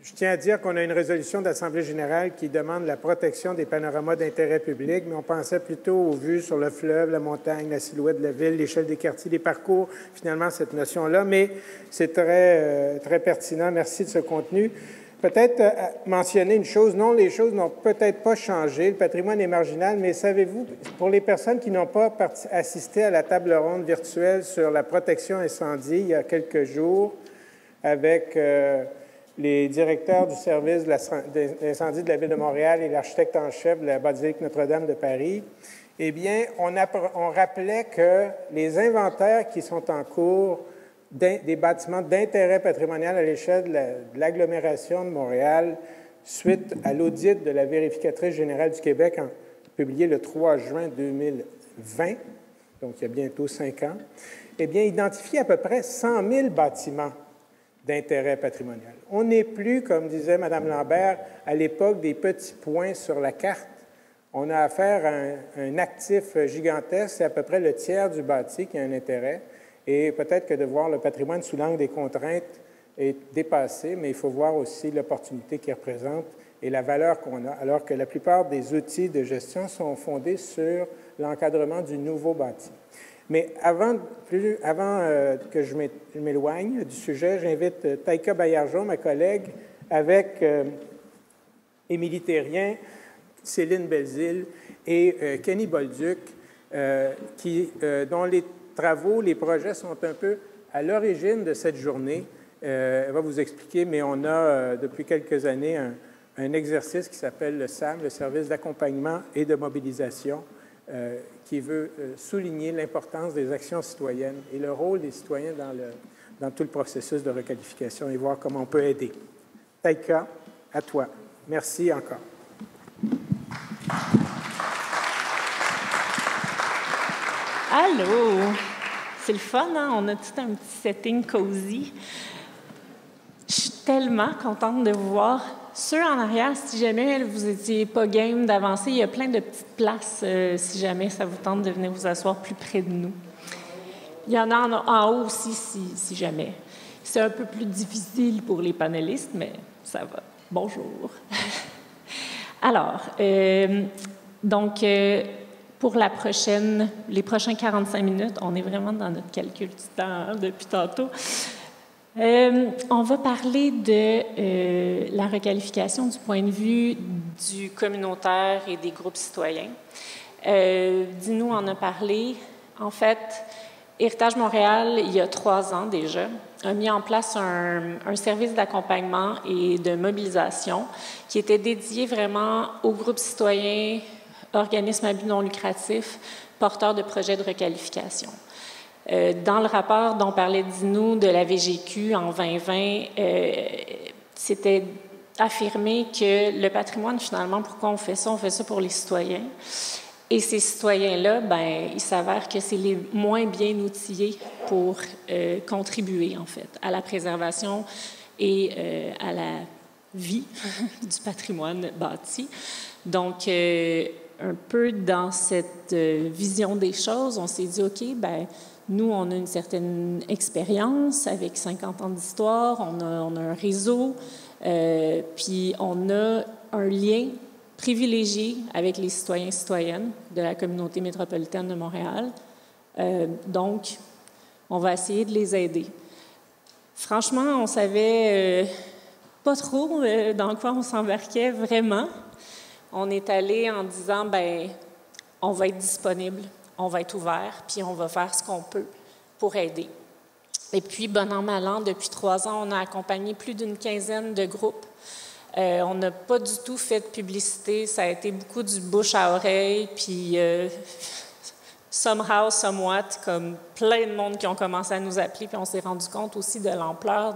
Je tiens à dire qu'on a une résolution de l'Assemblée générale qui demande la protection des panoramas d'intérêt public, mais on pensait plutôt aux vues sur le fleuve, la montagne, la silhouette de la ville, l'échelle des quartiers, des parcours, finalement, cette notion-là. Mais c'est très pertinent. Merci de ce contenu. Peut-être mentionner une chose. Non, les choses n'ont peut-être pas changé. Le patrimoine est marginal, mais savez-vous, pour les personnes qui n'ont pas assisté à la table ronde virtuelle sur la protection incendie il y a quelques jours avec les directeurs du service d'incendie de la Ville de Montréal et l'architecte en chef de la basilique Notre-Dame de Paris, eh bien, on rappelait que les inventaires qui sont en cours des bâtiments d'intérêt patrimonial à l'échelle de l'agglomération de Montréal, suite à l'audit de la vérificatrice générale du Québec, publié le 3 juin 2020, donc il y a bientôt 5 ans, eh bien, identifie à peu près 100 000 bâtiments d'intérêt patrimonial. On n'est plus, comme disait Mme Lambert, à l'époque des petits points sur la carte. On a affaire à un actif gigantesque, c'est à peu près le tiers du bâti qui a un intérêt. Et peut-être que de voir le patrimoine sous l'angle des contraintes est dépassé, mais il faut voir aussi l'opportunité qu'il représente et la valeur qu'on a, alors que la plupart des outils de gestion sont fondés sur l'encadrement du nouveau bâti. Mais avant que je m'éloigne du sujet, j'invite Taïka Baillargeon, ma collègue, avec Émilie Thérien, Céline Belzile et Kenny Bolduc, dont les travaux, les projets sont un peu à l'origine de cette journée. Elle va vous expliquer, mais on a depuis quelques années un exercice qui s'appelle le SAM, le Service d'accompagnement et de mobilisation, qui veut souligner l'importance des actions citoyennes et le rôle des citoyens dans tout le processus de requalification et voir comment on peut aider. Taïka, à toi. Merci encore. Allô! C'est le fun, hein? On a tout un petit setting cosy. Je suis tellement contente de vous voir. Ceux en arrière, si jamais vous n'étiez pas game d'avancer, il y a plein de petites places si jamais ça vous tente de venir vous asseoir plus près de nous. Il y en a en haut aussi si jamais. C'est un peu plus difficile pour les panélistes, mais ça va. Bonjour. Alors, pour les prochains 45 minutes, on est vraiment dans notre calcul du temps depuis tantôt. On va parler de la requalification du point de vue du communautaire et des groupes citoyens. Dino en a parlé. En fait, Héritage Montréal, il y a 3 ans déjà, a mis en place un service d'accompagnement et de mobilisation qui était dédié vraiment aux groupes citoyens, organismes à but non lucratif, porteurs de projets de requalification. Dans le rapport dont parlait Dino de la VGQ en 2020, c'était affirmé que le patrimoine, finalement, pourquoi on fait ça? On fait ça pour les citoyens. Et ces citoyens-là, il s'avère que c'est les moins bien outillés pour contribuer, en fait, à la préservation et à la vie du patrimoine bâti. Donc, un peu dans cette vision des choses, on s'est dit, OK, nous, on a une certaine expérience avec 50 ans d'histoire, on a un réseau, puis on a un lien privilégié avec les citoyens et citoyennes de la communauté métropolitaine de Montréal. Donc, on va essayer de les aider. Franchement, on savait pas trop dans quoi on s'embarquait vraiment. On est allé en disant, on va être disponible, on va être ouvert, puis on va faire ce qu'on peut pour aider. Et puis, bon an, mal an, depuis 3 ans, on a accompagné plus d'une quinzaine de groupes. On n'a pas du tout fait de publicité, ça a été beaucoup du bouche à oreille, puis somehow, somewhat, comme plein de monde qui ont commencé à nous appeler, puis on s'est rendu compte aussi de l'ampleur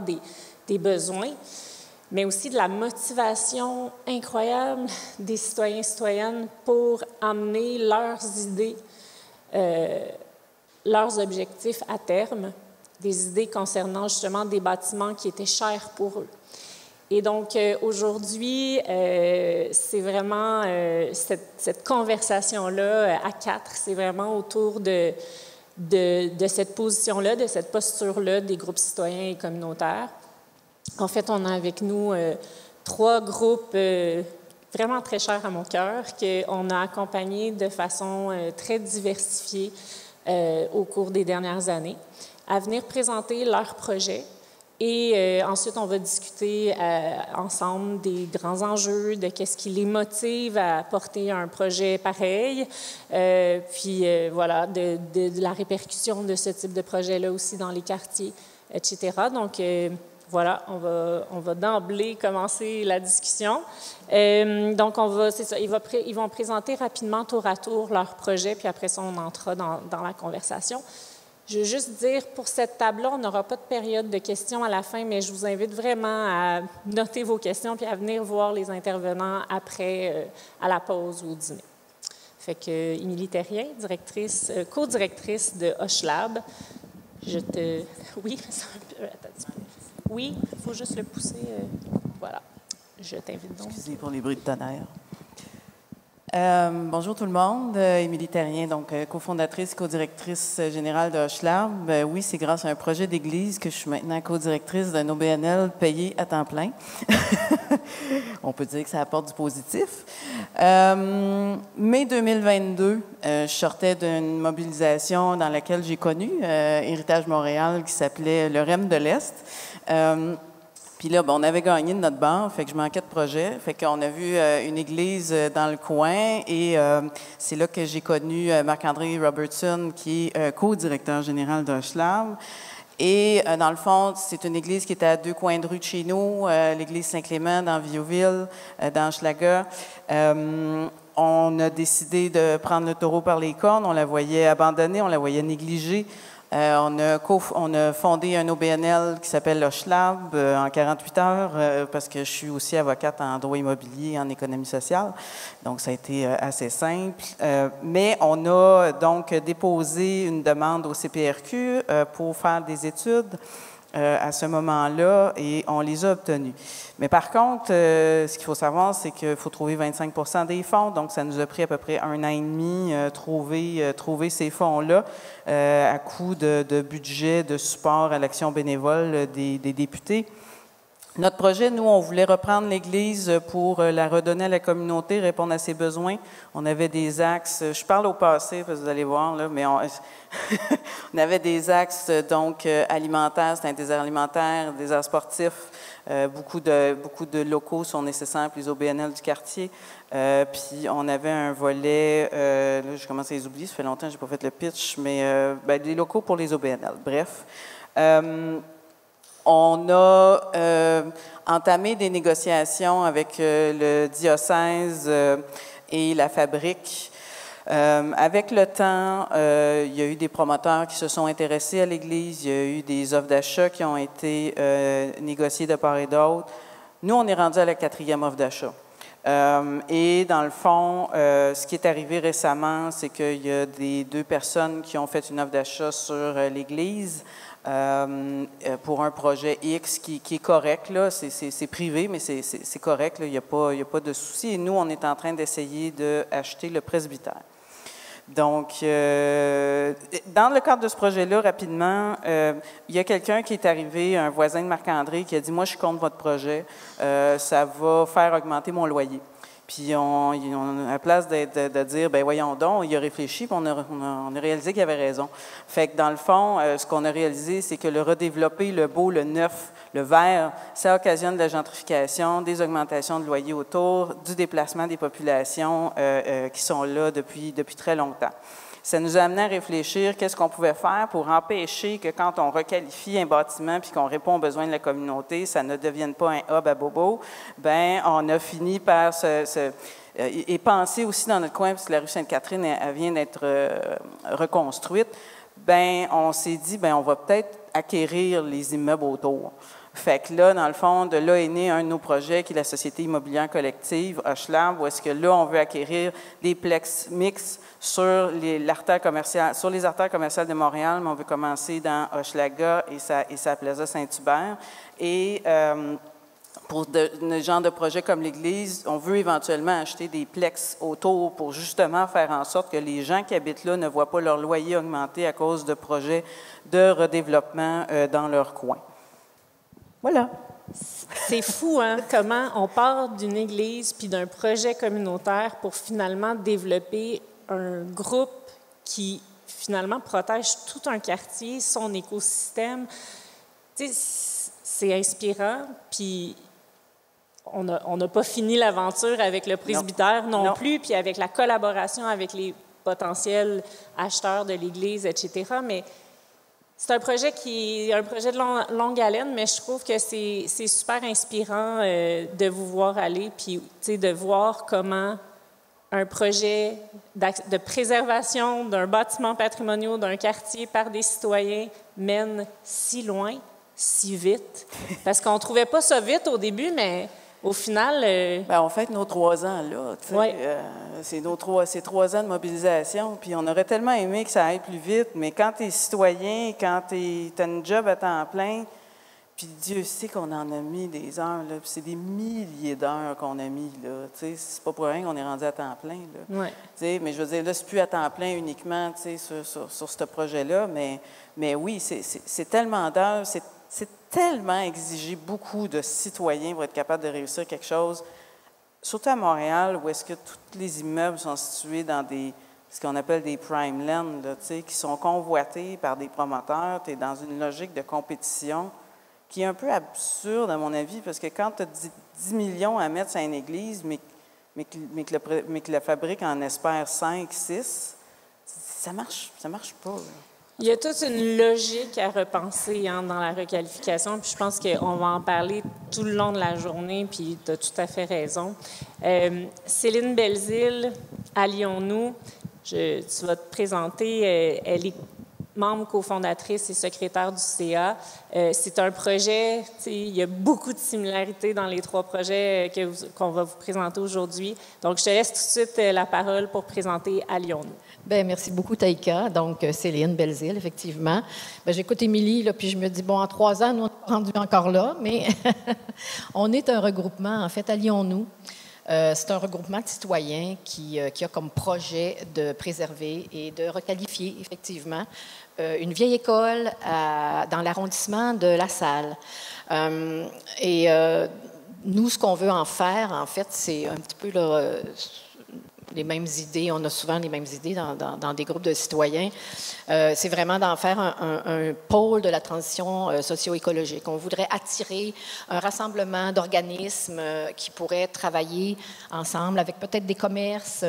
des besoins, mais aussi de la motivation incroyable des citoyens et citoyennes pour amener leurs idées, leurs objectifs à terme, des idées concernant justement des bâtiments qui étaient chers pour eux. Et donc, aujourd'hui, c'est vraiment cette conversation-là à 4, c'est vraiment autour de cette position-là, de cette posture-là des groupes citoyens et communautaires. En fait, on a avec nous 3 groupes vraiment très chers à mon cœur, qu'on a accompagnés de façon très diversifiée au cours des dernières années, à venir présenter leurs projets. Et ensuite, on va discuter ensemble des grands enjeux, de qu'est-ce qui les motive à porter un projet pareil, puis voilà, de la répercussion de ce type de projet-là aussi dans les quartiers, etc. Donc, voilà, on va d'emblée commencer la discussion. Donc, c'est ça, ils vont présenter rapidement tour à tour leur projet, puis après ça, on entrera dans la conversation. Je veux juste dire, pour cette table-là, on n'aura pas de période de questions à la fin, mais je vous invite vraiment à noter vos questions puis à venir voir les intervenants après, à la pause ou au dîner. Fait que, Émilie Thérien, co-directrice de HocheLab, oui, oui, il faut juste le pousser. Voilà, je t'invite donc. Excusez pour les bruits de tonnerre. Bonjour tout le monde, Émilie Thérien, donc cofondatrice, co-directrice générale de HocheLab. Oui, c'est grâce à un projet d'église que je suis maintenant co-directrice d'un OBNL payé à temps plein. On peut dire que ça apporte du positif. Mai 2022, je sortais d'une mobilisation dans laquelle j'ai connu Héritage Montréal qui s'appelait le REM de l'Est. Puis là, on avait gagné de notre bord, fait que je manquais de projet. Fait qu'on a vu une église dans le coin et c'est là que j'ai connu Marc-André Robertson, qui est co-directeur général de HocheLab. Et dans le fond, c'est une église qui était à 2 coins de rue de chez nous, l'église Saint-Clément dans Viauville, dans Hochelaga. On a décidé de prendre le taureau par les cornes. On la voyait abandonnée, on la voyait négligée. On a fondé un OBNL qui s'appelle HocheLab en 48 heures parce que je suis aussi avocate en droit immobilier et en économie sociale. Donc, ça a été assez simple. Mais on a donc déposé une demande au CPRQ pour faire des études à ce moment-là et on les a obtenus. Mais par contre, ce qu'il faut savoir, c'est qu'il faut trouver 25 des fonds. Donc, ça nous a pris à peu près 1 an et demi trouver ces fonds-là à coût de budget, de support à l'action bénévole des députés. Notre projet, nous, on voulait reprendre l'Église pour la redonner à la communauté, répondre à ses besoins. On avait des axes, je parle au passé, parce que vous allez voir, là, mais on avait des axes donc alimentaires, c'était un désert alimentaire, désert sportif. Beaucoup de locaux sont nécessaires pour les OBNL du quartier. Puis on avait un volet, là je commence à les oublier, ça fait longtemps que je n'ai pas fait le pitch, mais des locaux pour les OBNL. Bref. On a entamé des négociations avec le diocèse et la fabrique. Avec le temps, il y a eu des promoteurs qui se sont intéressés à l'Église, il y a eu des offres d'achat qui ont été négociées de part et d'autre. Nous, on est rendu à la 4e offre d'achat. Et dans le fond, ce qui est arrivé récemment, c'est qu'il y a des 2 personnes qui ont fait une offre d'achat sur l'Église. Pour un projet X qui est correct, là, c'est privé, mais c'est correct, il n'y a pas de souci. Et nous, on est en train d'essayer d'acheter le presbytère. Donc, dans le cadre de ce projet-là, rapidement, il y a quelqu'un qui est arrivé, un voisin de Marc-André, qui a dit « Moi, je suis contre votre projet, ça va faire augmenter mon loyer. » Puis, on à la place de dire, ben voyons donc, il a réfléchi, puis on a réalisé qu'il avait raison. Fait que dans le fond, ce qu'on a réalisé, c'est que le redévelopper, le beau, le neuf, le vert, ça occasionne de la gentrification, des augmentations de loyers autour, du déplacement des populations qui sont là depuis très longtemps. Ça nous a amené à réfléchir qu'est-ce qu'on pouvait faire pour empêcher que quand on requalifie un bâtiment puis qu'on répond aux besoins de la communauté, ça ne devienne pas un hub à bobo. Bien, on a fini par et penser aussi dans notre coin, parce que la rue Sainte-Catherine, elle vient d'être reconstruite, bien, on s'est dit, bien, on va peut-être acquérir les immeubles autour. Fait que là, dans le fond, de là est né un de nos projets qui est la Société immobilière collective, HocheLab, où est-ce que là, on veut acquérir des plex mix sur les artères commerciales de Montréal, mais on veut commencer dans Hochelaga et sa Plaza Saint-Hubert. Et pour un genre de projet comme l'Église, on veut éventuellement acheter des plex autour pour justement faire en sorte que les gens qui habitent là ne voient pas leur loyer augmenter à cause de projets de redéveloppement dans leur coin. Voilà. C'est fou, hein, comment on part d'une église puis d'un projet communautaire pour finalement développer un groupe qui, finalement, protège tout un quartier, son écosystème. Tu sais, c'est inspirant, puis on n'a pas fini l'aventure avec le presbytère non plus, puis avec la collaboration avec les potentiels acheteurs de l'Église, etc. Mais c'est un projet qui est un projet de longue haleine, mais je trouve que c'est super inspirant de vous voir aller, puis de voir comment un projet de préservation d'un bâtiment patrimonial, d'un quartier par des citoyens mène si loin, si vite. Parce qu'on ne trouvait pas ça vite au début, mais au final... on fête nos 3 ans, là. Ouais. C'est 3 ans de mobilisation. Puis on aurait tellement aimé que ça aille plus vite, mais quand tu es citoyen, quand tu as une job à temps plein, puis Dieu sait qu'on en a mis des heures, là, puis c'est des milliers d'heures qu'on a mis, là. C'est pas pour rien qu'on est rendu à temps plein, là. Ouais. Mais je veux dire, là, c'est plus à temps plein uniquement, sur ce projet-là, mais oui, c'est tellement d'heures, c'est tellement exigé beaucoup de citoyens pour être capable de réussir quelque chose, surtout à Montréal, où est-ce que tous les immeubles sont situés dans ce qu'on appelle des prime land, là, qui sont convoités par des promoteurs. Tu es dans une logique de compétition qui est un peu absurde, à mon avis, parce que quand tu as 10 millions à mettre sur une église, mais que la fabrique en espère 5, 6, ça marche pas, là. Il y a toute une logique à repenser dans la requalification, puis je pense qu'on va en parler tout le long de la journée, puis tu as tout à fait raison. Céline Belzile, Allions-nous, tu vas te présenter, elle est membre cofondatrice et secrétaire du CA. C'est un projet, il y a beaucoup de similarités dans les 3 projets qu'on va vous présenter aujourd'hui. Donc, je te laisse tout de suite la parole pour présenter Allions-nous. Bien, merci beaucoup, Taïka. Donc, Céline Belzile, effectivement. Bien, j'écoute Émilie, là, puis je me dis, bon, en 3 ans, nous, on est rendu encore là, mais on est un regroupement, en fait, Allions-nous. C'est un regroupement de citoyens qui a comme projet de préserver et de requalifier, effectivement, une vieille école dans l'arrondissement de La Salle. Nous, ce qu'on veut en faire, en fait, c'est un petit peu les mêmes idées. On a souvent les mêmes idées dans des groupes de citoyens. C'est vraiment d'en faire un pôle de la transition socio-écologique. On voudrait attirer un rassemblement d'organismes qui pourraient travailler ensemble avec peut-être des commerces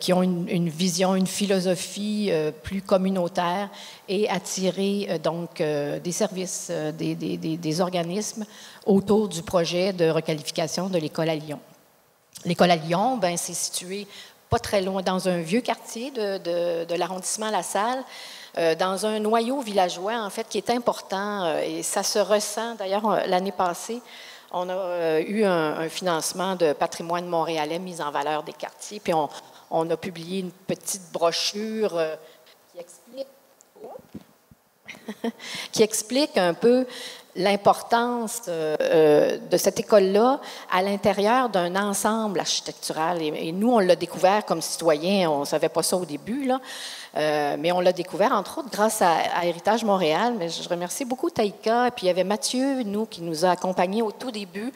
qui ont une vision, une philosophie plus communautaire et attirer donc des services, des organismes autour du projet de requalification de l'école à Lyon. L'école à Lyon, ben, c'est situé pas très loin, dans un vieux quartier de l'arrondissement La Salle, dans un noyau villageois, en fait, qui est important, et ça se ressent. D'ailleurs, l'année passée, on a eu un financement de patrimoine montréalais mis en valeur des quartiers, puis on a publié une petite brochure qui explique un peu l'importance de cette école-là à l'intérieur d'un ensemble architectural. Et nous, on l'a découvert comme citoyens, on ne savait pas ça au début, là, mais on l'a découvert, entre autres, grâce à Héritage Montréal. Mais je remercie beaucoup Taïka. Et puis, il y avait Mathieu, qui nous a accompagnés au tout début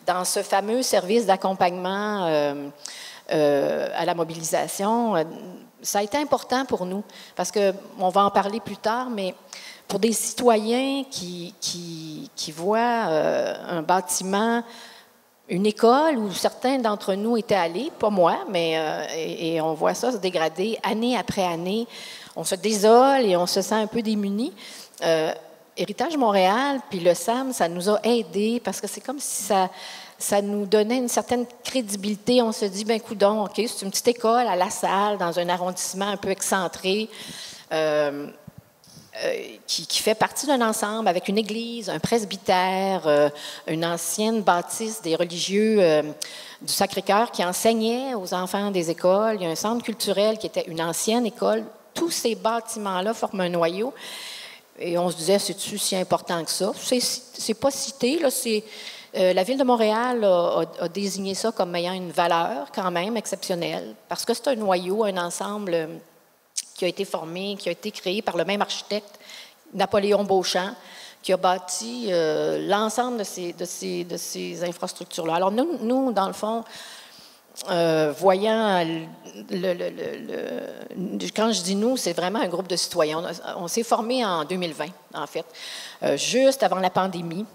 dans ce fameux service d'accompagnement à la mobilisation. Ça a été important pour nous, parce qu'on va en parler plus tard, mais pour des citoyens qui voient un bâtiment, une école où certains d'entre nous étaient allés, pas moi, mais et on voit ça se dégrader année après année. On se désole et on se sent un peu démunis. Héritage Montréal, puis le SAM, ça nous a aidés parce que c'est comme si ça nous donnait une certaine crédibilité. On se dit, ben coudonc, OK, c'est une petite école à La Salle, dans un arrondissement un peu excentré, qui fait partie d'un ensemble avec une église, un presbytère, une ancienne bâtisse des religieux du Sacré-Cœur qui enseignait aux enfants des écoles. Il y a un centre culturel qui était une ancienne école. Tous ces bâtiments-là forment un noyau. Et on se disait, c'est-tu si important que ça? C'est pas cité, là, la Ville de Montréal a désigné ça comme ayant une valeur quand même exceptionnelle, parce que c'est un noyau, un ensemble qui a été formé, qui a été créé par le même architecte, Napoléon Beauchamp, qui a bâti l'ensemble de ces infrastructures-là. Alors, nous, dans le fond, voyant, quand je dis nous, c'est vraiment un groupe de citoyens. On s'est formé en 2020, en fait, juste avant la pandémie.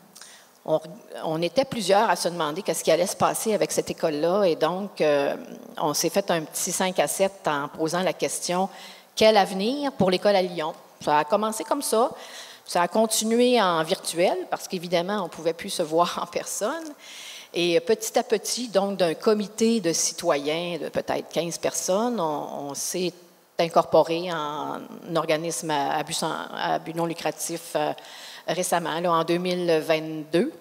On était plusieurs à se demander qu'est-ce qui allait se passer avec cette école-là. Et donc, on s'est fait un petit 5 à 7 en posant la question « Quel avenir pour l'école à Lyon? » Ça a commencé comme ça. Ça a continué en virtuel parce qu'évidemment, on ne pouvait plus se voir en personne. Et petit à petit, donc, d'un comité de citoyens de peut-être 15 personnes, on s'est incorporé en organisme à but non lucratif récemment, là, en 2022.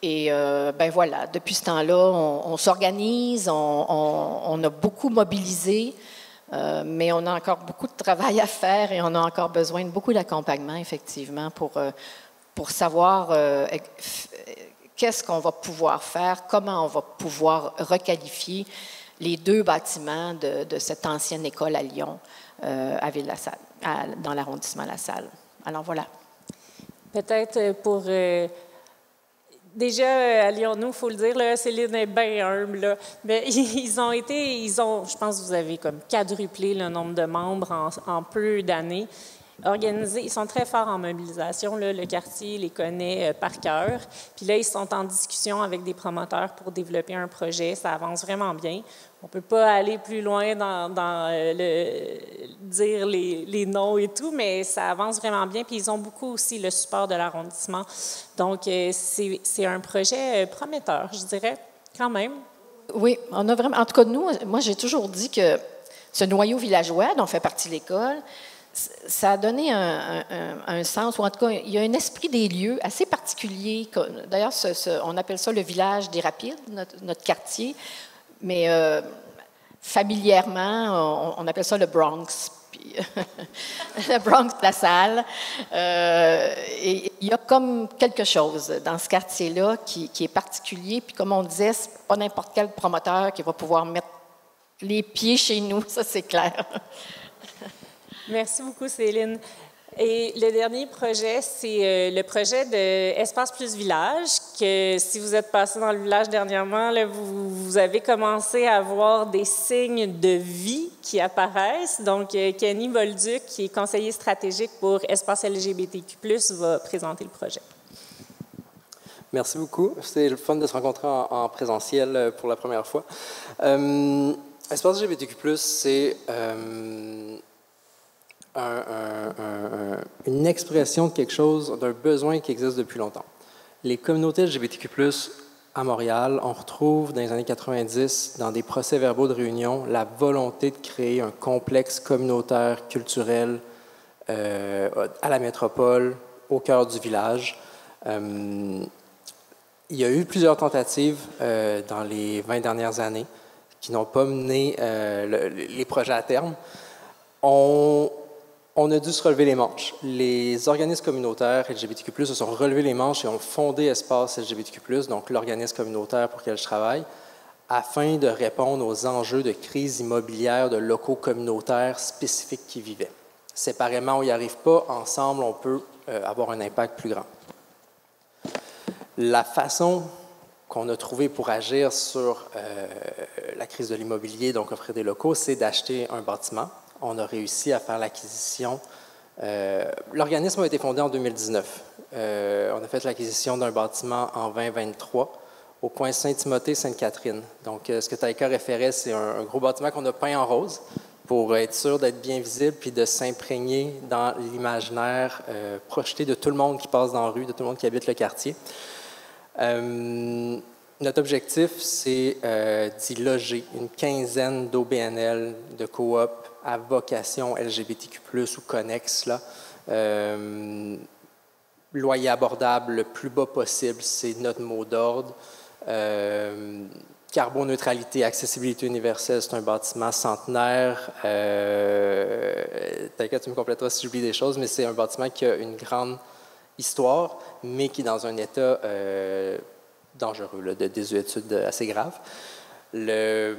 Et ben voilà, depuis ce temps-là, on s'organise, on a beaucoup mobilisé, mais on a encore beaucoup de travail à faire et on a encore besoin de beaucoup d'accompagnement, effectivement, pour savoir qu'est-ce qu'on va pouvoir faire, comment on va pouvoir requalifier les 2 bâtiments de cette ancienne école à Lyon, à Ville-la-Salle, dans l'arrondissement La Salle. Alors voilà. Peut-être pour... Déjà, à Lyon, il faut le dire, là, Céline est bien humble, là, mais ils ont, je pense que vous avez comme quadruplé le nombre de membres en peu d'années. Organisés, ils sont très forts en mobilisation, là, le quartier les connaît par cœur. Puis là, ils sont en discussion avec des promoteurs pour développer un projet. Ça avance vraiment bien. On ne peut pas aller plus loin dans dire les noms et tout, mais ça avance vraiment bien. Puis ils ont beaucoup aussi le support de l'arrondissement. Donc, c'est un projet prometteur, je dirais, quand même. Oui, on a vraiment... En tout cas, moi, j'ai toujours dit que ce noyau villageois dont fait partie l'école, ça a donné un sens, ou en tout cas, il y a un esprit des lieux assez particulier. D'ailleurs, on appelle ça le village des Rapides, notre quartier, mais familièrement, on appelle ça le Bronx, puis le Bronx La Salle. Et il y a comme quelque chose dans ce quartier-là qui est particulier. Puis comme on disait, c'est pas n'importe quel promoteur qui va pouvoir mettre les pieds chez nous, ça c'est clair. Merci beaucoup, Céline. Et le dernier projet, c'est le projet de Espace plus Village, que si vous êtes passé dans le village dernièrement, là, vous avez commencé à voir des signes de vie qui apparaissent. Donc, Kenny Bolduc, qui est conseiller stratégique pour Espace LGBTQ+, va présenter le projet. Merci beaucoup. C'est le fun de se rencontrer en présentiel pour la première fois. Espace LGBTQ+, c'est... une expression de quelque chose, d'un besoin qui existe depuis longtemps. Les communautés LGBTQ+, à Montréal, on retrouve dans les années 90, dans des procès-verbaux de réunion, la volonté de créer un complexe communautaire, culturel à la métropole, au cœur du village. Il y a eu plusieurs tentatives dans les 20 dernières années qui n'ont pas mené les projets à terme. On a dû se relever les manches. Les organismes communautaires LGBTQ+, se sont relevés les manches et ont fondé Espace LGBTQ+, donc l'organisme communautaire pour lequel je travaille, afin de répondre aux enjeux de crise immobilière de locaux communautaires spécifiques qui vivaient. Séparément, on n'y arrive pas. Ensemble, on peut avoir un impact plus grand. La façon qu'on a trouvée pour agir sur la crise de l'immobilier, donc offrir des locaux, c'est d'acheter un bâtiment. On a réussi à faire l'acquisition. L'organisme a été fondé en 2019. On a fait l'acquisition d'un bâtiment en 2023 au coin Saint-Timothée-Sainte-Catherine. Donc, ce que Taïka référait, c'est un gros bâtiment qu'on a peint en rose pour être sûr d'être bien visible puis de s'imprégner dans l'imaginaire projeté de tout le monde qui passe dans la rue, de tout le monde qui habite le quartier. Notre objectif, c'est d'y loger une quinzaine d'OBNL, de coop à vocation LGBTQ+, ou connexes. Là. Loyer abordable le plus bas possible, c'est notre mot d'ordre. Carboneutralité, accessibilité universelle, c'est un bâtiment centenaire. T'inquiète, tu me compléteras si j'oublie des choses, mais c'est un bâtiment qui a une grande histoire, mais qui est dans un état dangereux, là, de désuétude assez grave. Le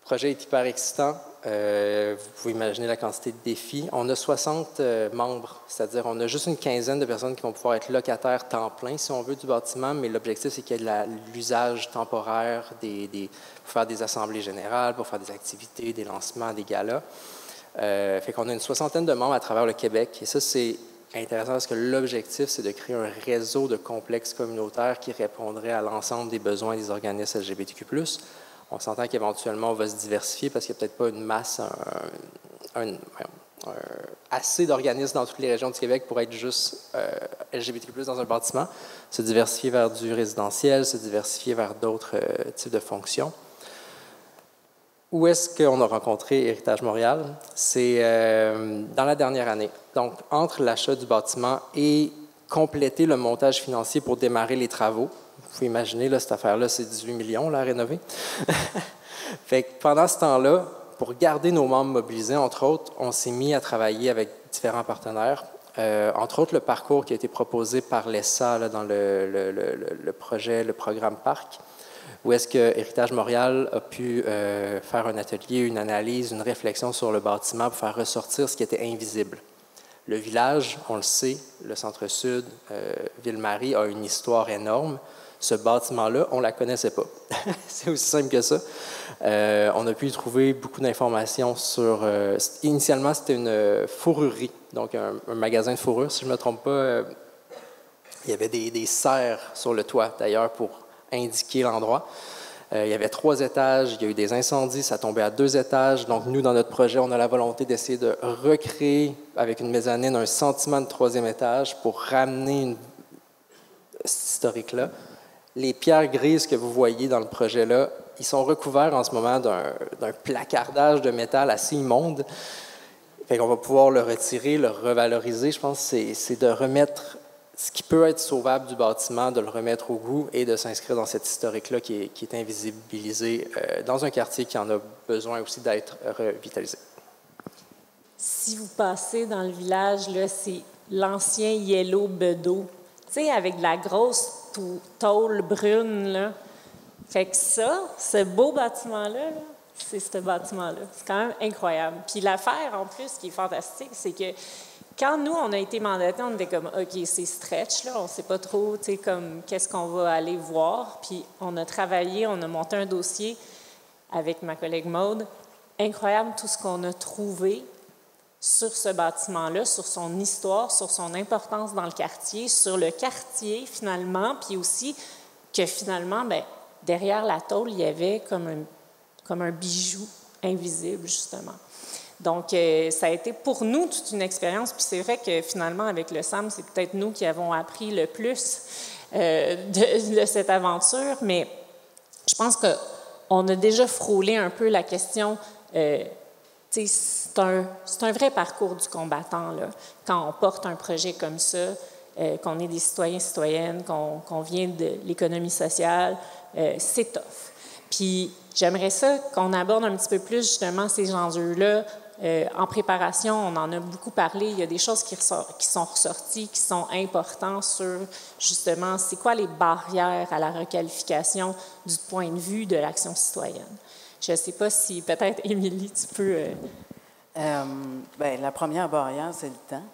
projet est hyper excitant. vous pouvez imaginer la quantité de défis. On a 60 membres, c'est-à-dire on a juste une quinzaine de personnes qui vont pouvoir être locataires temps plein, si on veut, du bâtiment, mais l'objectif, c'est qu'il y ait l'usage temporaire pour faire des assemblées générales, pour faire des activités, des lancements, des galas. Fait qu'on a une soixantaine de membres à travers le Québec, et ça, c'est intéressant parce que l'objectif, c'est de créer un réseau de complexes communautaires qui répondrait à l'ensemble des besoins des organismes LGBTQ+. On s'entend qu'éventuellement, on va se diversifier parce qu'il n'y a peut-être pas une masse, assez d'organismes dans toutes les régions du Québec pour être juste LGBTQ+, dans un bâtiment. Se diversifier vers du résidentiel, se diversifier vers d'autres types de fonctions. Où est-ce qu'on a rencontré Héritage Montréal? C'est dans la dernière année. Donc, entre l'achat du bâtiment et compléter le montage financier pour démarrer les travaux. Vous pouvez imaginer, là, cette affaire-là, c'est 18 millions là, à rénover. Fait que pendant ce temps-là, pour garder nos membres mobilisés, entre autres, on s'est mis à travailler avec différents partenaires. Entre autres, le parcours qui a été proposé par l'ESA là, dans le projet, le programme Parc, où est-ce que Héritage Montréal a pu faire un atelier, une analyse, une réflexion sur le bâtiment pour faire ressortir ce qui était invisible. Le village, on le sait, le centre-sud, Ville-Marie, a une histoire énorme. Ce bâtiment-là, on ne la connaissait pas. C'est aussi simple que ça. On a pu y trouver beaucoup d'informations sur... initialement, c'était une fourrurerie, donc un magasin de fourrure, si je ne me trompe pas. Il y avait des serres sur le toit, d'ailleurs, pour indiquer l'endroit. Il y avait 3 étages, il y a eu des incendies, ça tombait à 2 étages. Donc, nous, dans notre projet, on a la volonté d'essayer de recréer, avec une mezzanine, un sentiment de 3e étage pour ramener cette historique-là. Les pierres grises que vous voyez dans le projet-là, ils sont recouverts en ce moment d'un placardage de métal assez immonde. Fait qu'on va pouvoir le retirer, le revaloriser. Je pense que c'est de remettre ce qui peut être sauvable du bâtiment, de le remettre au goût et de s'inscrire dans cette historique-là qui est invisibilisée dans un quartier qui en a besoin aussi d'être revitalisé. Si vous passez dans le village, là, c'est l'ancien Yellow Bedeau, tu sais, avec de la grosse tôle brune, là. Fait que ça, ce beau bâtiment-là, là, c'est ce bâtiment-là. C'est quand même incroyable. Puis l'affaire, en plus, qui est fantastique, c'est que quand nous, on a été mandatés, on était comme, OK, c'est stretch, là, on ne sait pas trop, tu sais, comme, qu'est-ce qu'on va aller voir. Puis on a travaillé, on a monté un dossier avec ma collègue Maude. Incroyable tout ce qu'on a trouvé sur ce bâtiment-là, sur son histoire, sur son importance dans le quartier, sur le quartier, finalement, puis aussi que, finalement, bien, derrière la tôle, il y avait comme un bijou invisible, justement. Donc, ça a été pour nous toute une expérience. Puis c'est vrai que finalement, avec le SAM, c'est peut-être nous qui avons appris le plus de cette aventure. Mais je pense qu'on a déjà frôlé un peu la question. C'est un vrai parcours du combattant, là, quand on porte un projet comme ça, qu'on est des citoyens, citoyennes, qu'on vient de l'économie sociale. C'est tough. Puis j'aimerais ça qu'on aborde un petit peu plus justement ces enjeux-là. En préparation, on en a beaucoup parlé. Il y a des choses qui sont ressorties, qui sont importantes sur justement c'est quoi les barrières à la requalification du point de vue de l'action citoyenne. Je ne sais pas si peut-être, Émilie, tu peux... Bien, la première barrière, c'est le temps.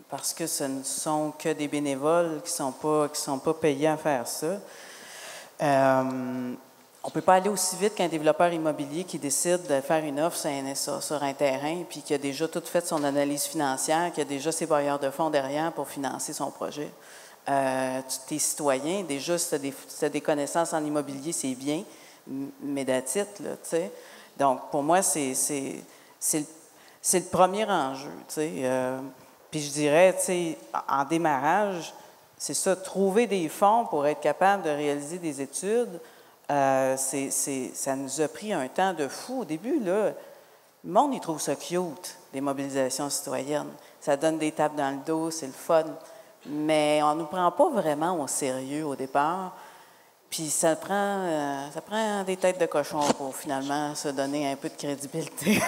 Parce que ce ne sont que des bénévoles qui ne sont pas payés à faire ça. On ne peut pas aller aussi vite qu'un développeur immobilier qui décide de faire une offre sur un terrain, puis qui a déjà tout fait son analyse financière, qui a déjà ses bailleurs de fonds derrière pour financer son projet. Tu es citoyen, déjà, si tu as des connaissances en immobilier, c'est bien, mais that's it, là, tu sais. Donc, pour moi, c'est le premier enjeu, tu sais. Puis je dirais, tu sais, en démarrage, c'est ça, trouver des fonds pour être capable de réaliser des études, ça nous a pris un temps de fou. Au début, là, le monde, il trouve ça cute, les mobilisations citoyennes. Ça donne des tapes dans le dos, c'est le fun. Mais on ne nous prend pas vraiment au sérieux au départ. Puis ça prend des têtes de cochon pour finalement se donner un peu de crédibilité.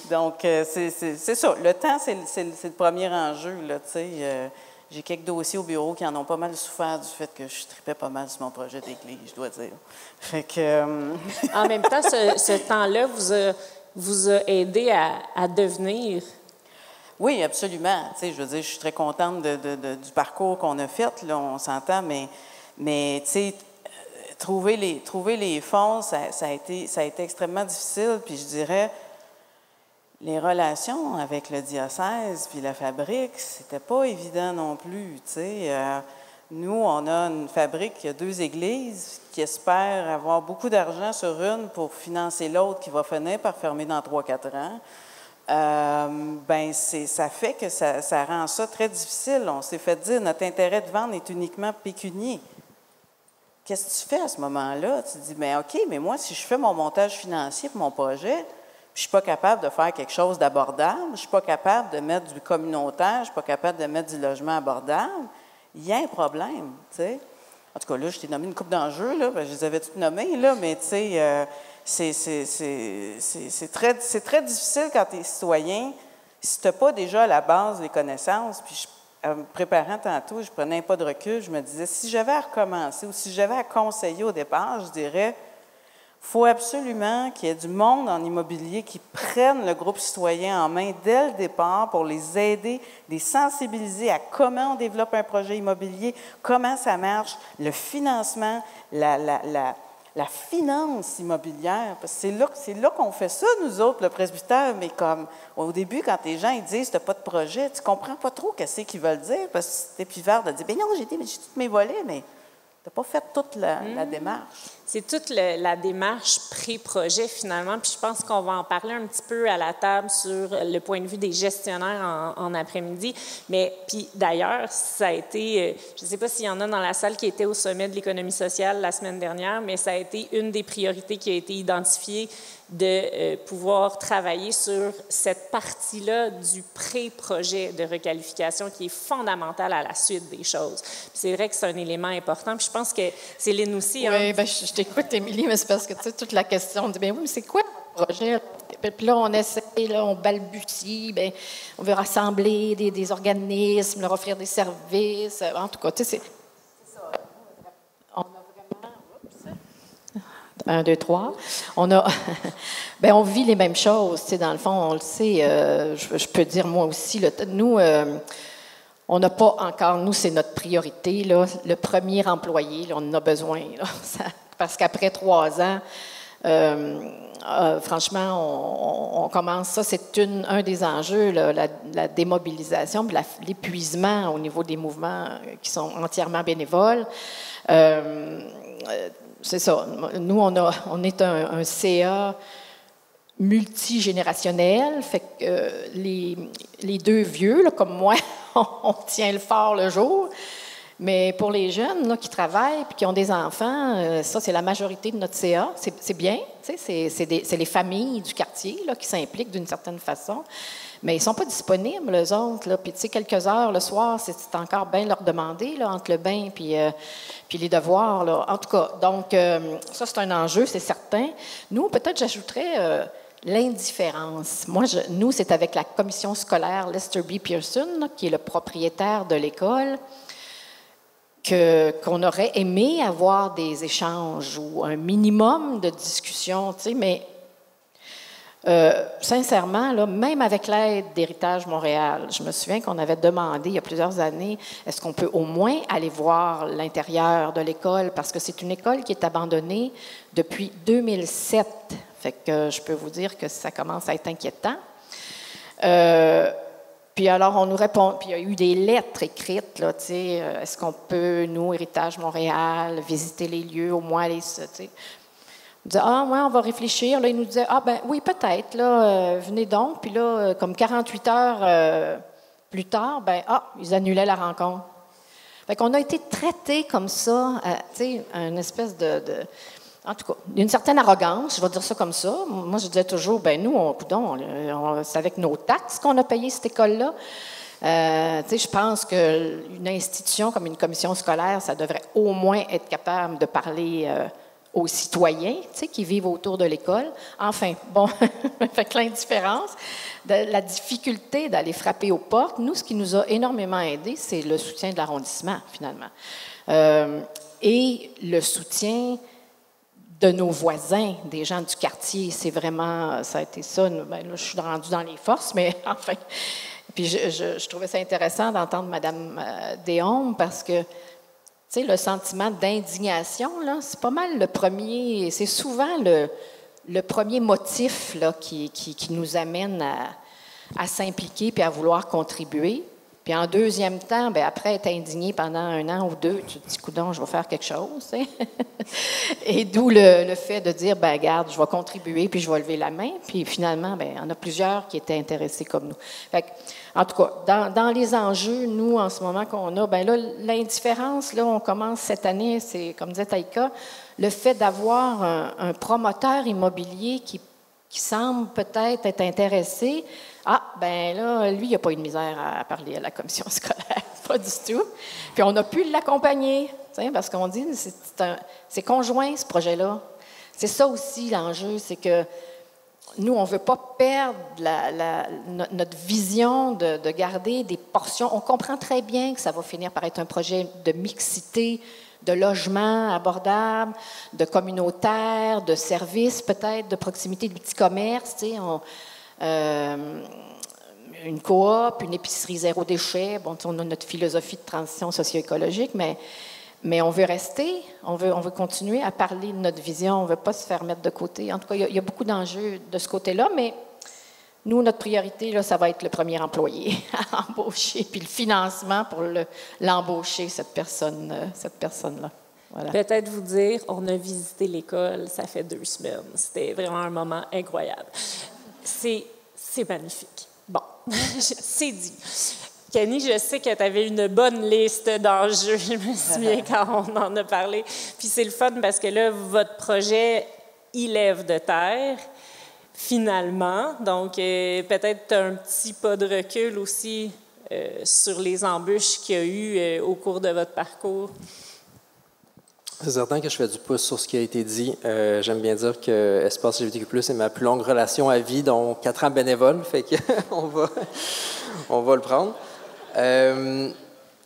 Donc, c'est ça. Le temps, c'est le premier enjeu, là, tu sais. j'ai quelques dossiers au bureau qui en ont pas mal souffert du fait que je tripais pas mal sur mon projet d'église, je dois dire. Fait que... En même temps, ce temps-là vous a aidé à devenir... Oui, absolument. Tu sais, je veux dire, je suis très contente du parcours qu'on a fait, là, on s'entend, mais tu sais, trouver les fonds, ça a été extrêmement difficile, puis je dirais, les relations avec le diocèse puis la fabrique, c'était pas évident non plus, tu sais. Nous, on a une fabrique qui a 2 églises qui espèrent avoir beaucoup d'argent sur une pour financer l'autre qui va finir par fermer dans 3-4 ans. Ça fait que ça rend ça très difficile. On s'est fait dire notre intérêt de vente est uniquement pécunier. Qu'est-ce que tu fais à ce moment-là? Tu te dis, bien, OK, mais moi, si je fais mon montage financier pour mon projet, puis je ne suis pas capable de faire quelque chose d'abordable, je ne suis pas capable de mettre du communautaire, je ne suis pas capable de mettre du logement abordable, il y a un problème, tu sais. En tout cas, là, je t'ai nommé une couple d'enjeux, là, je les avais toutes nommés, là, mais tu sais... C'est très difficile quand tu es citoyen, si tu n'as pas déjà à la base les connaissances. Puis, en me préparant tantôt, je prenais pas de recul, je me disais, si j'avais à recommencer ou si j'avais à conseiller au départ, je dirais, il faut absolument qu'il y ait du monde en immobilier qui prenne le groupe citoyen en main dès le départ pour les aider, les sensibiliser à comment on développe un projet immobilier, comment ça marche, le financement, la finance immobilière, parce que c'est là qu'on fait ça, nous autres, le presbytère, mais comme au début, quand les gens ils disent « tu n'as pas de projet », tu ne comprends pas trop ce qu'ils veulent dire, parce que c'est épivard de dire « bien non, j'ai tous mes volets », mais tu n'as pas fait toute la démarche. C'est toute la démarche pré-projet, finalement, puis je pense qu'on va en parler un petit peu à la table sur le point de vue des gestionnaires en après-midi. Mais puis d'ailleurs, ça a été, je ne sais pas s'il y en a dans la salle qui étaient au sommet de l'économie sociale la semaine dernière, mais ça a été une des priorités qui a été identifiée de pouvoir travailler sur cette partie-là du pré-projet de requalification qui est fondamentale à la suite des choses. Puis c'est vrai que c'est un élément important. Puis je pense que Céline aussi... Oui, bien, je t'écoute, Émilie, mais c'est parce que, tu sais, toute la question, on dit, bien oui, mais c'est quoi le projet? Puis là, on essaie, là, on balbutie, bien, on veut rassembler des organismes, leur offrir des services. En tout cas, tu sais, c'est ça. On a vraiment... 1, 2, 3. Bien, on vit les mêmes choses, tu sais, dans le fond, on le sait. Je peux dire, moi aussi, là, nous... on n'a pas encore, nous, c'est notre priorité, là, le premier employé, là, on en a besoin, là, parce qu'après 3 ans, franchement, on commence, ça, c'est un des enjeux, là, la démobilisation, puis l'épuisement au niveau des mouvements qui sont entièrement bénévoles. C'est ça, nous, on est un CA multigénérationnel, fait que les 2 vieux, là, comme moi, on tient le fort le jour, mais pour les jeunes là, qui travaillent et qui ont des enfants, ça, c'est la majorité de notre CA. C'est bien, c'est les familles du quartier là, qui s'impliquent d'une certaine façon, mais ils ne sont pas disponibles, eux autres. Là. Puis, tu sais, quelques heures le soir, c'est encore bien leur demander, là, entre le bain puis les devoirs. Là. En tout cas, donc, ça, c'est un enjeu, c'est certain. Nous, peut-être, j'ajouterais... l'indifférence. Moi, nous, c'est avec la commission scolaire Lester B. Pearson, là, qui est le propriétaire de l'école, qu'on aurait aimé avoir des échanges ou un minimum de discussion, tu sais, mais sincèrement, là, même avec l'aide d'Héritage Montréal, je me souviens qu'on avait demandé il y a plusieurs années, est-ce qu'on peut au moins aller voir l'intérieur de l'école, parce que c'est une école qui est abandonnée depuis 2007. Fait que je peux vous dire que ça commence à être inquiétant. Puis alors, on nous répond, puis il y a eu des lettres écrites, là, tu sais, est-ce qu'on peut, nous, Héritage Montréal, visiter les lieux, au moins aller, tu sais. On disait, ah, ouais, on va réfléchir. Là, ils nous disaient, ah, ben oui, peut-être, là, venez donc. Puis là, comme 48 heures plus tard, ben, ils annulaient la rencontre. Fait qu'on a été traités comme ça, tu sais, une espèce en tout cas, d'une certaine arrogance, je vais dire ça comme ça. Moi, je disais toujours, ben nous, c'est avec nos taxes qu'on a payé cette école-là. Tu sais, je pense qu'une institution comme une commission scolaire, ça devrait au moins être capable de parler aux citoyens, tu sais, qui vivent autour de l'école. Enfin, bon, fait que l'indifférence, la difficulté d'aller frapper aux portes. Nous, ce qui nous a énormément aidé, c'est le soutien de l'arrondissement, finalement. Et le soutien de nos voisins, des gens du quartier. C'est vraiment, ça a été ça. Ben là, je suis rendue dans les forces, mais enfin. Puis je trouvais ça intéressant d'entendre Mme Déhomme parce que, tu sais, le sentiment d'indignation, là, c'est pas mal le premier, c'est souvent le premier motif là, qui nous amène à s'impliquer puis à vouloir contribuer. Puis en deuxième temps, bien, après être indigné pendant 1 an ou 2, tu te dis, coudonc, je vais faire quelque chose. Tu sais. Et d'où le fait de dire, bien, regarde, je vais contribuer, puis je vais lever la main. Puis finalement, bien, il y en a plusieurs qui étaient intéressés comme nous. Fait que, en tout cas, dans les enjeux, nous, en ce moment qu'on a, bien là, l'indifférence, là, on commence cette année, c'est, comme disait Taïka, le fait d'avoir un promoteur immobilier qui semble peut-être être intéressé. Ah, ben là, lui, il n'a pas eu de misère à parler à la commission scolaire, pas du tout. Puis on a pu l'accompagner, parce qu'on dit, c'est conjoint, ce projet-là. C'est ça aussi l'enjeu, c'est que nous, on ne veut pas perdre notre vision de garder des portions. On comprend très bien que ça va finir par être un projet de mixité, de logement abordable, de communautaire, de services peut-être, de proximité, de petits commerces, tu sais, une coop, une épicerie zéro déchet. Bon, on a notre philosophie de transition socio-écologique, mais on veut rester, on veut continuer à parler de notre vision, on ne veut pas se faire mettre de côté. En tout cas, il y a beaucoup d'enjeux de ce côté-là, mais nous, notre priorité, là, ça va être le premier employé à embaucher, puis le financement pour l'embaucher, cette personne-là. Voilà. Peut-être vous dire, on a visité l'école, ça fait 2 semaines. C'était vraiment un moment incroyable. C'est magnifique. Bon, c'est dit. Kenny, je sais que tu avais une bonne liste d'enjeux, je me souviens quand on en a parlé. Puis c'est le fun parce que là, votre projet, il lève de terre, finalement. Donc, peut-être un petit pas de recul aussi sur les embûches qu'il y a eu au cours de votre parcours. C'est certain que je fais du pouce sur ce qui a été dit. J'aime bien dire que Espace LGBTQ+, c'est ma plus longue relation à vie, dont 4 ans bénévole, fait qu'on va le prendre.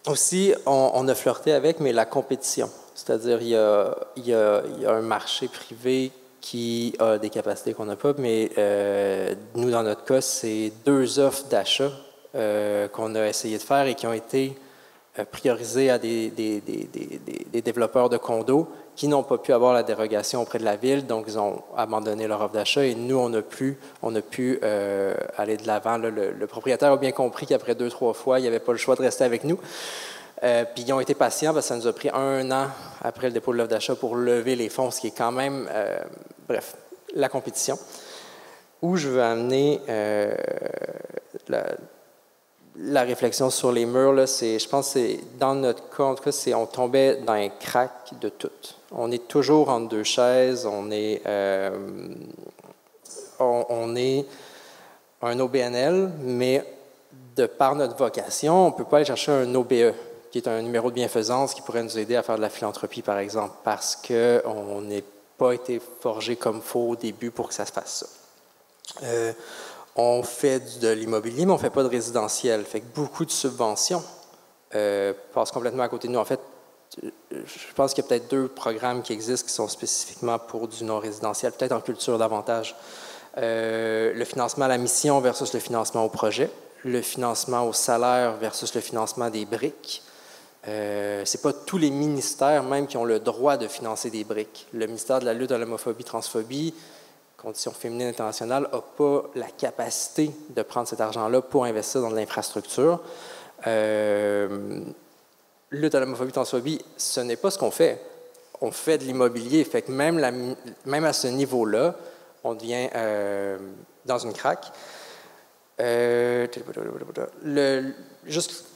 Aussi, on a flirté avec, mais la compétition. C'est-à-dire, il y a un marché privé qui a des capacités qu'on n'a pas, mais nous, dans notre cas, c'est 2 offres d'achat qu'on a essayé de faire et qui ont été priorisées à des développeurs de condos qui n'ont pas pu avoir la dérogation auprès de la ville, donc ils ont abandonné leur offre d'achat et nous, on a pu aller de l'avant. Le propriétaire a bien compris qu'après 2-3 fois, il n'y avait pas le choix de rester avec nous. Puis ils ont été patients parce que ça nous a pris 1 an après le dépôt de l'offre d'achat pour lever les fonds, ce qui est quand même, bref, la compétition. Où je veux amener la réflexion sur les murs, là, je pense que dans notre cas, en tout cas, on tombait dans un crack de tout. On est toujours entre 2 chaises, on est un OBNL, mais de par notre vocation, on ne peut pas aller chercher un OBE, qui est un numéro de bienfaisance qui pourrait nous aider à faire de la philanthropie, par exemple, parce qu'on n'a pas été forgé comme il faut au début pour que ça se fasse ça. On fait de l'immobilier, mais on ne fait pas de résidentiel. Fait que beaucoup de subventions passent complètement à côté de nous. En fait, je pense qu'il y a peut-être 2 programmes qui existent qui sont spécifiquement pour du non-résidentiel, peut-être en culture davantage. Le financement à la mission versus le financement au projet, le financement au salaire versus le financement des briques. Ce n'est pas tous les ministères même qui ont le droit de financer des briques. Le ministère de la lutte à l'homophobie, transphobie, Conditions féminines internationales n'a pas la capacité de prendre cet argent-là pour investir dans de l'infrastructure. Lutte à l'homophobie, transphobie, ce n'est pas ce qu'on fait. On fait de l'immobilier. Fait que même à ce niveau-là, on devient dans une craque. On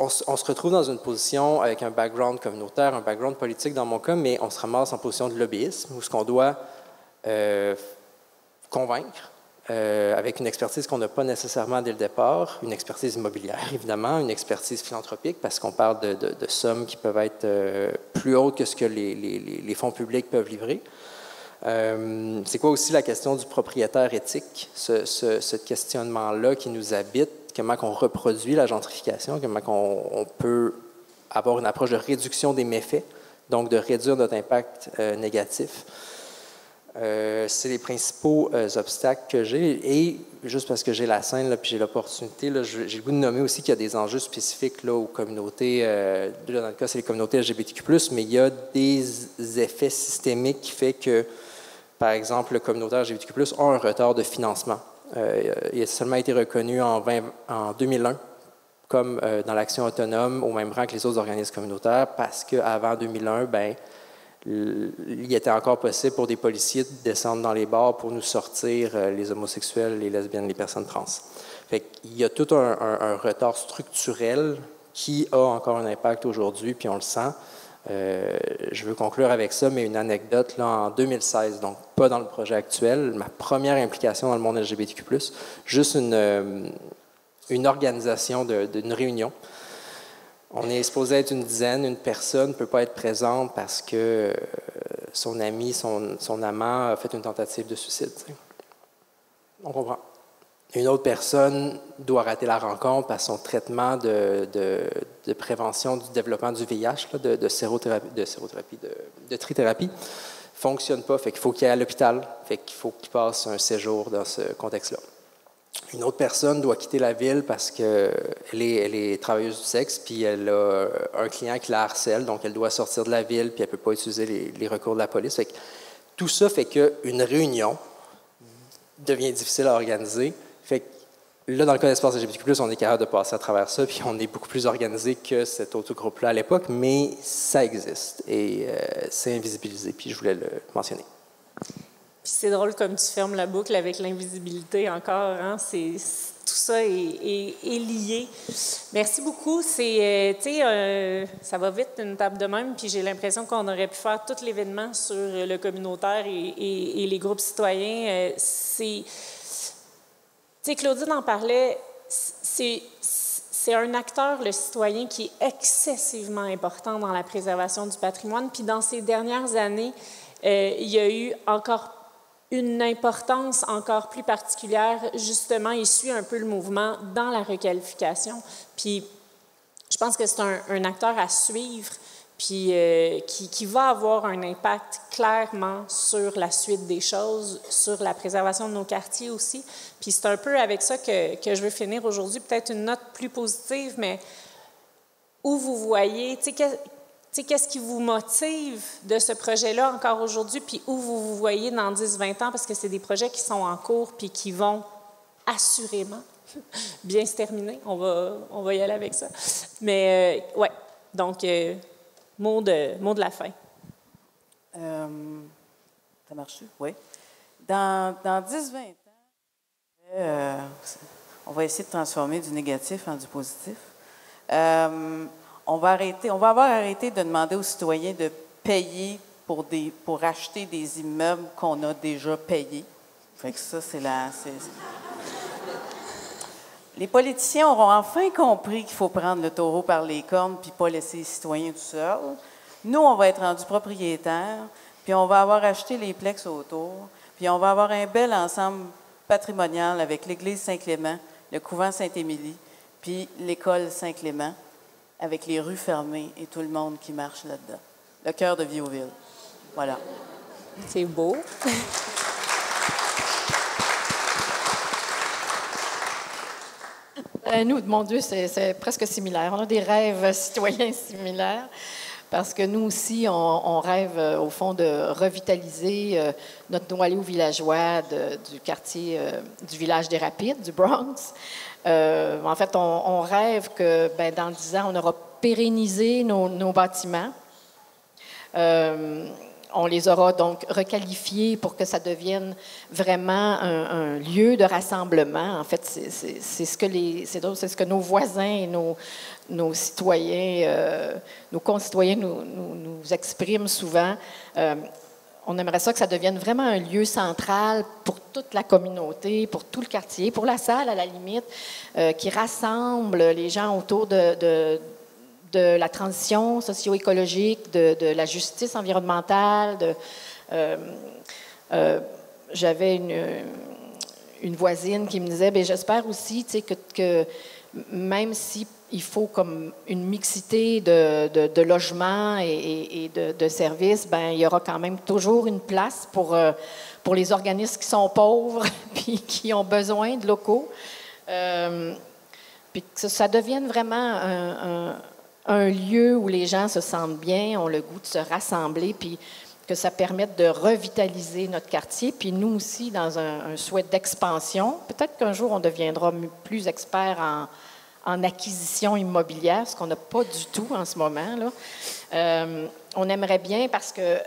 se retrouve dans une position avec un background communautaire, un background politique dans mon cas, mais on se ramasse en position de lobbyisme, où ce qu'on doit convaincre, avec une expertise qu'on n'a pas nécessairement dès le départ, une expertise immobilière, évidemment, une expertise philanthropique, parce qu'on parle de sommes qui peuvent être plus hautes que ce que les fonds publics peuvent livrer. C'est quoi aussi la question du propriétaire éthique, ce questionnement-là qui nous habite, comment on reproduit la gentrification, comment on peut avoir une approche de réduction des méfaits, donc de réduire notre impact négatif. C'est les principaux obstacles que j'ai. Et juste parce que j'ai la scène, là, puis j'ai l'opportunité, j'ai le goût de nommer aussi qu'il y a des enjeux spécifiques là, aux communautés. Là, dans le cas, c'est les communautés LGBTQ+, mais il y a des effets systémiques qui font que, par exemple, le communautaire LGBTQ+, a un retard de financement. Il a seulement été reconnu en 2001 comme dans l'action autonome, au même rang que les autres organismes communautaires, parce qu'avant 2001, il était encore possible pour des policiers de descendre dans les bars pour nous sortir les homosexuels, les lesbiennes, les personnes trans. Fait qu'il y a tout un retard structurel qui a encore un impact aujourd'hui, puis on le sent. Je veux conclure avec ça, mais une anecdote, là, en 2016, donc pas dans le projet actuel, ma première implication dans le monde LGBTQ+, juste une organisation d'une réunion. On est supposé être une dizaine, une personne ne peut pas être présente parce que son ami, son amant a fait une tentative de suicide. T'sais. On comprend. Une autre personne doit rater la rencontre parce que son traitement de prévention du développement du VIH, là, de trithérapie, ne fonctionne pas. Fait qu'il faut qu'il aille à l'hôpital. Fait qu'il faut qu'il passe un séjour dans ce contexte-là. Une autre personne doit quitter la ville parce qu'elle est travailleuse du sexe, puis elle a un client qui la harcèle, donc elle doit sortir de la ville, puis elle ne peut pas utiliser les recours de la police. Fait que tout ça fait qu'une réunion devient difficile à organiser. Fait que là, dans le cas d'Espace LGBTQ+, on est capable de passer à travers ça, puis on est beaucoup plus organisé que cet autre groupe-là à l'époque, mais ça existe et c'est invisibilisé, puis je voulais le mentionner. Puis c'est drôle comme tu fermes la boucle avec l'invisibilité encore. Hein? Tout ça est lié. Merci beaucoup. Ça va vite une table de même, puis j'ai l'impression qu'on aurait pu faire tout l'événement sur le communautaire et les groupes citoyens. Claudine en parlait, c'est un acteur, le citoyen, qui est excessivement important dans la préservation du patrimoine. Puis dans ces dernières années, il y a eu encore une importance encore plus particulière. Justement, il suit un peu le mouvement dans la requalification. Puis je pense que c'est un acteur à suivre, puis qui va avoir un impact clairement sur la suite des choses, sur la préservation de nos quartiers aussi. Puis c'est un peu avec ça que je veux finir aujourd'hui. Peut-être une note plus positive, mais où vous voyez, qu'est-ce qui vous motive de ce projet-là encore aujourd'hui, puis où vous voyez dans 10-20 ans, parce que c'est des projets qui sont en cours puis qui vont assurément bien se terminer. On va y aller avec ça. Mais, ouais, donc, mot de la fin. Ça marche? Oui. Dans 10-20 ans, on va essayer de transformer du négatif en du positif. On va avoir arrêté de demander aux citoyens de payer pour acheter des immeubles qu'on a déjà payés. Fait que ça, Les politiciens auront enfin compris qu'il faut prendre le taureau par les cornes puis pas laisser les citoyens tout seuls. Nous, on va être rendus propriétaires, puis on va avoir acheté les plex autour, puis on va avoir un bel ensemble patrimonial avec l'église Saint-Clément, le couvent Sainte-Émilie, puis l'école Saint-Clément, avec les rues fermées et tout le monde qui marche là-dedans. Le cœur de Viauville. Voilà. C'est beau. Nous, mon Dieu, c'est presque similaire. On a des rêves citoyens similaires parce que nous aussi, on rêve, au fond, de revitaliser notre noyau villageois du quartier, du village des Rapides, du Bronx. En fait, on rêve que dans 10 ans, on aura pérennisé nos bâtiments. On les aura donc requalifiés pour que ça devienne vraiment un lieu de rassemblement. En fait, c'est ce que nos voisins et nos citoyens, nos concitoyens nous expriment souvent. On aimerait ça que ça devienne vraiment un lieu central pour toute la communauté, pour tout le quartier, pour la salle à la limite, qui rassemble les gens autour de la transition socio-écologique, de la justice environnementale, J'avais une voisine qui me disait, bien, j'espère aussi que même si il faut comme une mixité de logements et de services, ben il y aura quand même toujours une place pour les organismes qui sont pauvres puis qui ont besoin de locaux. Puis que ça devienne vraiment un lieu où les gens se sentent bien, ont le goût de se rassembler, puis que ça permette de revitaliser notre quartier. Puis nous aussi, dans un souhait d'expansion, peut-être qu'un jour, on deviendra plus expert en acquisition immobilière, ce qu'on n'a pas du tout en ce moment, là. On aimerait bien, parce que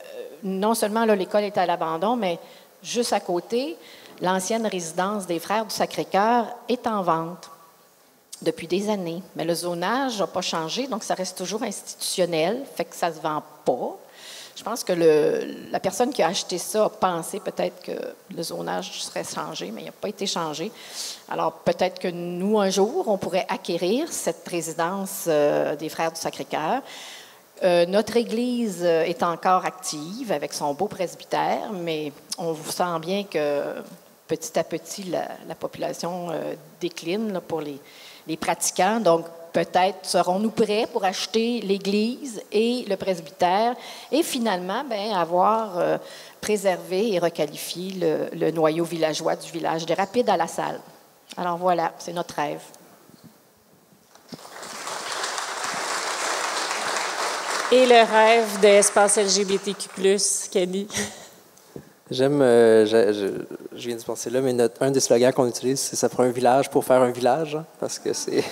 non seulement là, l'école est à l'abandon, mais juste à côté, l'ancienne résidence des Frères du Sacré-Cœur est en vente depuis des années. Mais le zonage n'a pas changé, donc ça reste toujours institutionnel, fait que ça ne se vend pas. Je pense que la personne qui a acheté ça a pensé peut-être que le zonage serait changé, mais il n'a pas été changé. Alors, peut-être que nous, un jour, on pourrait acquérir cette résidence des Frères du Sacré-Cœur. Notre Église est encore active avec son beau presbytère, mais on sent bien que petit à petit, la population décline là, pour les pratiquants. Donc, peut-être serons-nous prêts pour acheter l'Église et le presbytère et finalement avoir préservé et requalifié le noyau villageois du village des Rapides à La Salle. Alors voilà, c'est notre rêve. Et le rêve d'espace LGBTQ+, Kenny? J'aime, je viens de penser là, mais un des slogans qu'on utilise, c'est « ça prend un village pour faire un village », parce que c'est...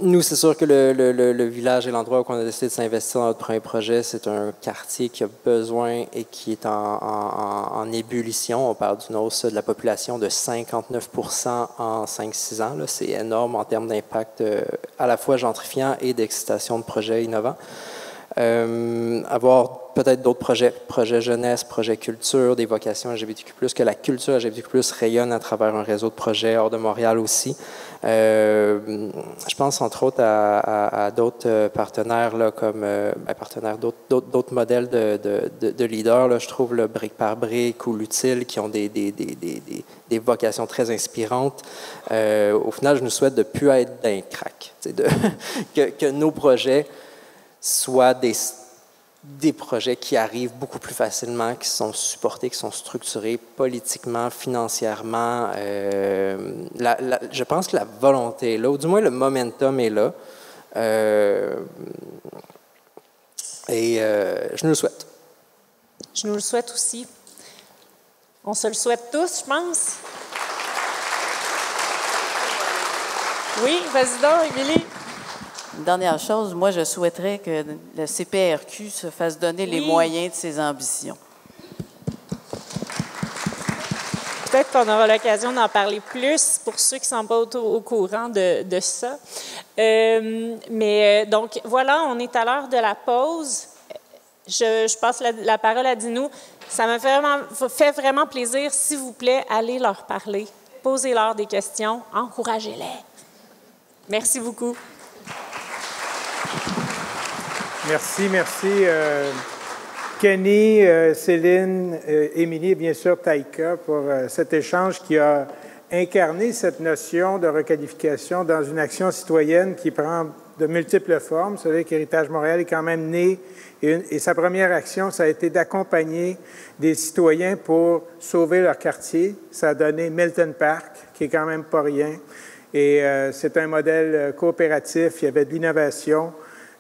nous, c'est sûr que le village est l'endroit où on a décidé de s'investir dans notre premier projet. C'est un quartier qui a besoin et qui est en ébullition. On parle d'une hausse de la population de 59 % en 5-6 ans. Là. C'est énorme en termes d'impact à la fois gentrifiant et d'excitation de projets innovants. Avoir peut-être d'autres projets jeunesse, projets culture, des vocations LGBTQ+, que la culture LGBTQ+, rayonne à travers un réseau de projets hors de Montréal aussi. Je pense entre autres à d'autres partenaires, là, comme partenaires d'autres modèles de leaders. Là, je trouve le Brique par Brique ou l'Utile qui ont des vocations très inspirantes. Au final, je nous souhaite de ne plus être d'un crack, que nos projets soient des projets qui arrivent beaucoup plus facilement, qui sont supportés, qui sont structurés politiquement, financièrement. Je pense que la volonté est là, ou du moins le momentum est là. Je nous le souhaite. Je nous le souhaite aussi. On se le souhaite tous, je pense. Oui, vas-y donc, Émilie. Une dernière chose, moi, je souhaiterais que le CPRQ se fasse donner les moyens de ses ambitions. Peut-être qu'on aura l'occasion d'en parler plus pour ceux qui ne sont pas au courant de ça. Donc, voilà, on est à l'heure de la pause. Je passe la parole à Dinou. Ça me fait vraiment plaisir. S'il vous plaît, allez leur parler. Posez-leur des questions. Encouragez-les. Merci beaucoup. Merci. Kenny, Céline, Émilie et bien sûr Taïka pour cet échange qui a incarné cette notion de requalification dans une action citoyenne qui prend de multiples formes. Vous savez qu'Héritage Montréal est quand même né et sa première action, ça a été d'accompagner des citoyens pour sauver leur quartier. Ça a donné Milton Park, qui est quand même pas rien. Et c'est un modèle coopératif, il y avait de l'innovation.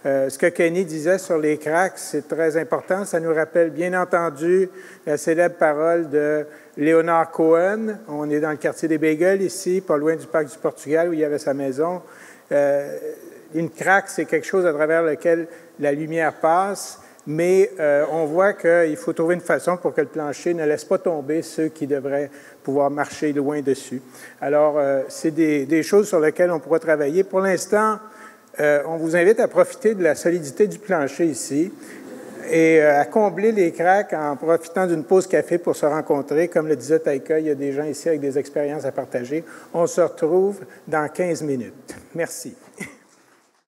Ce que Kenny disait sur les cracks, c'est très important. Ça nous rappelle bien entendu la célèbre parole de Léonard Cohen. On est dans le quartier des Bagels ici, pas loin du Parc du Portugal où il y avait sa maison. Une craque, c'est quelque chose à travers lequel la lumière passe, mais on voit qu'il faut trouver une façon pour que le plancher ne laisse pas tomber ceux qui devraient pouvoir marcher loin dessus. Alors, c'est des choses sur lesquelles on pourra travailler. Pour l'instant, on vous invite à profiter de la solidité du plancher ici et à combler les cracks en profitant d'une pause café pour se rencontrer. Comme le disait Taïka, il y a des gens ici avec des expériences à partager. On se retrouve dans 15 minutes. Merci.